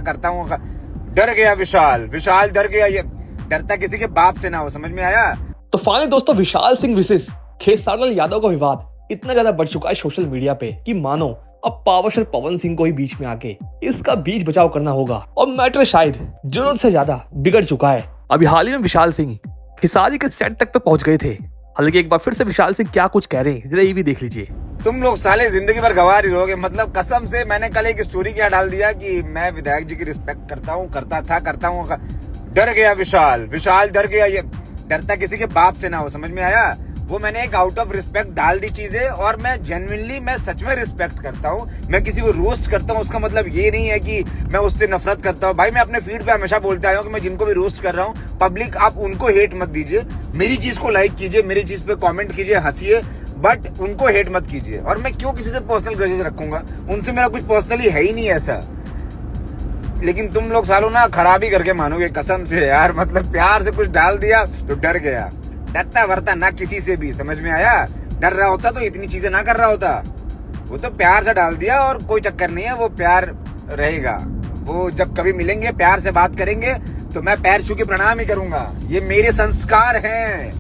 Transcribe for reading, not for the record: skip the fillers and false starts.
करता हूँ। डर गया विशाल डर गया। ये डरता किसी के बाप से ना हो, समझ में आया? तो फाइनली दोस्तों, विशाल सिंह वर्सेस खेसारी यादव का विवाद इतना ज्यादा बढ़ चुका है सोशल मीडिया पे कि मानो अब पावर स्टार पवन सिंह को ही बीच में आके इसका बीच बचाव करना होगा और मैटर शायद जरूरत से ज्यादा बिगड़ चुका है। अभी हाल ही में विशाल सिंह खेसारी के सेट तक पे पहुंच गए थे। हालांकि एक बार फिर से विशाल सिंह क्या कुछ कह रहे हैं, जरा ये भी देख लीजिए। तुम लोग साले जिंदगी भर गवार ही रहोगे। मतलब कसम से मैंने कल एक स्टोरी क्या डाल दिया कि मैं विधायक जी की रिस्पेक्ट करता हूँ, करता हूँ। डर गया विशाल डर गया। ये डरता किसी के बाप से ना हो, समझ में आया? वो मैंने एक आउट ऑफ रिस्पेक्ट डाल दी चीजें, और मैं जेन्युइनली मैं सच में रिस्पेक्ट करता हूँ। मैं किसी को रोस्ट करता हूँ उसका मतलब ये नहीं है कि मैं उससे नफरत करता हूँ। भाई मैं अपने फीड पे हमेशा बोलता आया हूँ कि मैं जिनको भी रोस्ट कर रहा हूँ, पब्लिक आप उनको हेट मत दीजिए, मेरी चीज को लाइक कीजिए, मेरी चीज पे कॉमेंट कीजिए, हंसिए, बट उनको हेट मत कीजिए। और मैं क्यों किसी से पर्सनल ग्रजेस रखूंगा? उनसे मेरा कुछ पर्सनली है ही नहीं ऐसा। लेकिन तुम लोग सालों ना खराबी करके मानोगे कसम से यार। मतलब प्यार से कुछ डाल दिया तो डर गया। डरता वरता ना किसी से भी, समझ में आया? डर रहा होता तो इतनी चीजें ना कर रहा होता। वो तो प्यार से डाल दिया और कोई चक्कर नहीं है, वो प्यार रहेगा। वो जब कभी मिलेंगे, प्यार से बात करेंगे तो मैं पैर छू के प्रणाम ही करूंगा। ये मेरे संस्कार हैं।